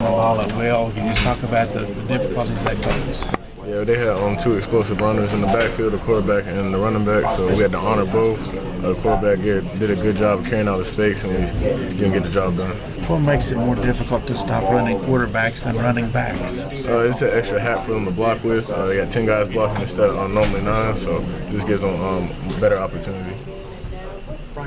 Ball at will. Can you just talk about the difficulties that pose? Yeah, they had two explosive runners in the backfield, the quarterback and the running back, so we had to honor both. The quarterback did a good job of carrying out his fakes, and we didn't get the job done. What makes it more difficult to stop running quarterbacks than running backs? It's an extra hat for them to block with. They got 10 guys blocking instead of normally 9, so this gives them better opportunity.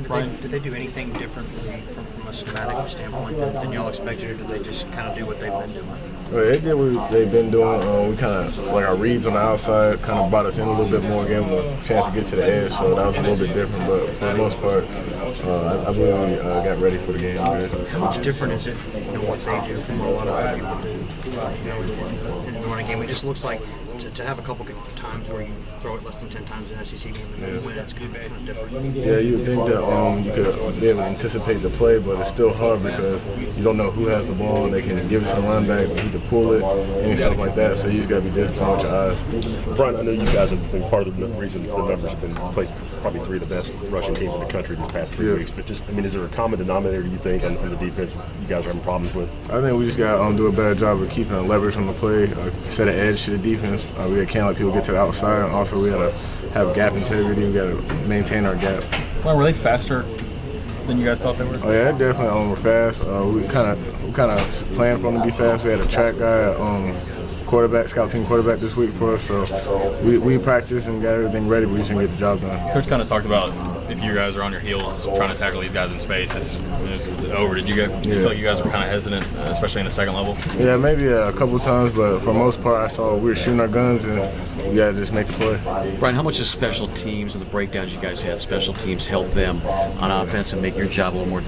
Brian, did they do anything differently from a schematic standpoint than y'all expected, or did they just kind of do what they've been doing? They did what they've been doing. We kind of, like our reads on the outside, kind of brought us in a little bit more, gave them a chance to get to the edge, so that was a little bit different. But for the most part, I believe we got ready for the game. How much different is it, what they do from a lot of other people do? In the running game, it just looks like to have a couple times where you throw it less than 10 times in an SEC game and win, it's kind of different. Yeah, you would think that you could be able to anticipate the play, but it's still hard because you don't know who has the ball. They can give it to the running back, he can pull it, and stuff like that. So you just got to be disciplined with your eyes. Brian, I know you guys have been part of the reason the numbers have been played probably 3 of the best rushing teams in the country these past 3 weeks. But just, is there a common denominator you think on the defense you guys are having problems with? I think we just got to do a better job of keeping a leverage on the play, set an edge to the defense. We can't let people get to the outside, and also we got to have gap integrity. We got to maintain our gap. Well, were they faster than you guys thought they were? Oh yeah, they definitely were fast. We kind of planned for them to be fast. We had a track guy, scout team quarterback this week for us, so we practiced and got everything ready, but we just didn't get the job done. Coach kind of talked about if you guys are on your heels trying to tackle these guys in space, it's over. Did you feel like you guys were kind of hesitant, especially in the second level? Yeah, maybe a couple times, but for the most part, I saw we were shooting our guns and we got to just make the play. Brian, how much does special teams and the breakdowns you guys had, special teams help them on offense and make your job a little more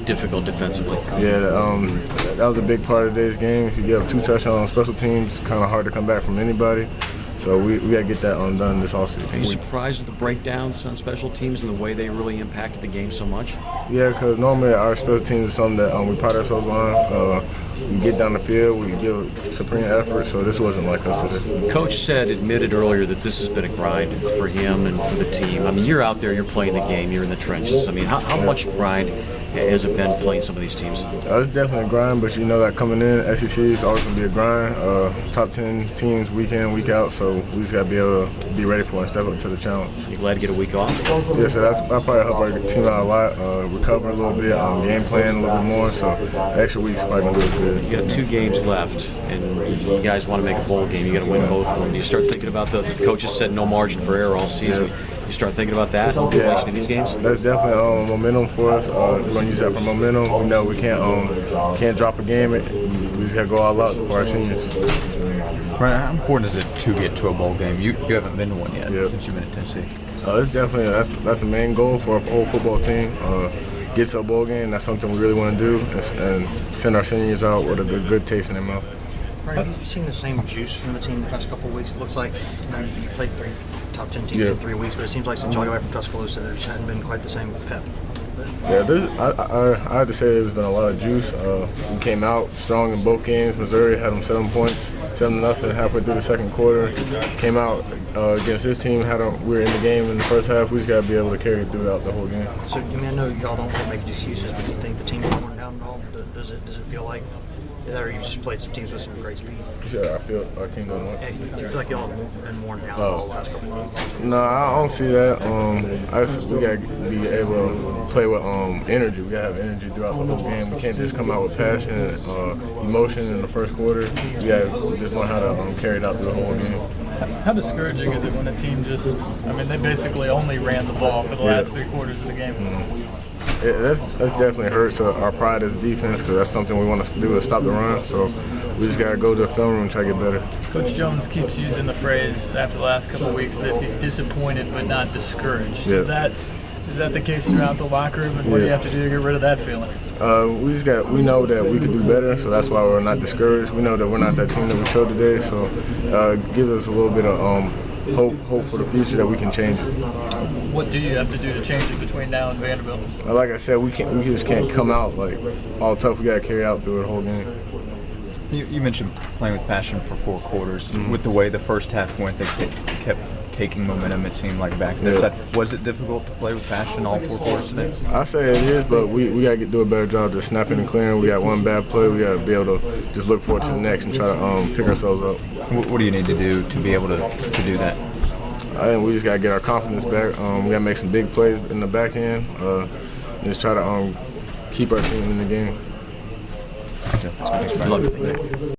difficult defensively? Yeah, that was a big part of today's game. If you give up 2 touchdowns on special teams, it's kind of hard to come back from anybody. So we got to get that done this offseason. Are you surprised at the breakdowns on special teams and the way they really impacted the game so much? Yeah, because normally our special teams is something that we pride ourselves on. We get down the field, we give supreme effort, so this wasn't like us today. Coach admitted earlier that this has been a grind for him and for the team. You're out there, you're playing the game, you're in the trenches. How much grind has it been playing some of these teams? It's definitely a grind, but you know that coming in, SEC is always going to be a grind. Top 10 teams week in, week out, so we just got to be able to be ready for it and step up to the challenge. You glad to get a week off? Yeah, so that probably help our team out a lot, recover a little bit, game plan a little bit more, so extra week's probably going to do us good. You got 2 games left, and you guys want to make a bowl game. You got to win both of them. Do you start thinking about the coaches said no margin for error all season? Yeah. You start thinking about that in relation to these games? That's definitely momentum for us. We're going to use that for momentum. We know we can't drop a game. We just got to go all out for our seniors. Brian, how important is it to get to a bowl game? You haven't been to one yet since you've been at Tennessee. It's definitely that's the main goal for a whole football team. Get to a bowl game. That's something we really want to do, and send our seniors out with a good taste in their mouth. Have you seen the same juice from the team the past couple of weeks? It looks like you played 3 top 10 teams in 3 weeks, but it seems like since you got away from Tuscaloosa, there just hadn't been quite the same pep. Yeah, I have to say there's been a lot of juice. We came out strong in both games. Missouri had them 7 points, 7-0 halfway through the second quarter. Came out against this team, we were in the game in the first half. We just got to be able to carry it throughout the whole game. So, I know y'all don't make excuses, but do you think the team is worn down at all? Does it feel like that, or you just played some teams with some great speed? Yeah, I feel our team doesn't work. Yeah, do you feel like y'all have been worn down the last couple of months? No, I don't see that. We got to be able to play with energy. We got to have energy throughout the whole game. We can't just come out with passion and emotion in the first quarter. We got to just learn how to carry it out through the whole game. How discouraging is it when a team they basically only ran the ball for the last 3 quarters of the game? That's definitely hurts our pride as a defense, because that's something we want to do is stop the run. So we just got to go to the film room and try to get better. Coach Jones keeps using the phrase after the last couple of weeks that he's disappointed but not discouraged. Yeah. Is that the case throughout the locker room, and what do you have to do to get rid of that feeling? We know that we could do better, so that's why we're not discouraged. We know that we're not that team that we showed today, so it gives us a little bit of hope for the future that we can change it. What do you have to do to change it between now and Vanderbilt? Like I said, we just can't come out like all tough. We got to carry out through the whole game. You mentioned playing with passion for 4 quarters. With the way the first half went, they kept taking momentum. It seemed like back there. Was it difficult to play with passion all 4 quarters today? I say it is, but we got to do a better job of snapping and clearing. We got one bad play. We got to be able to just look forward to the next and try to pick ourselves up. What do you need to do to be able to do that? I think we just got to get our confidence back. We got to make some big plays in the back end. Just try to keep our team in the game. Good luck.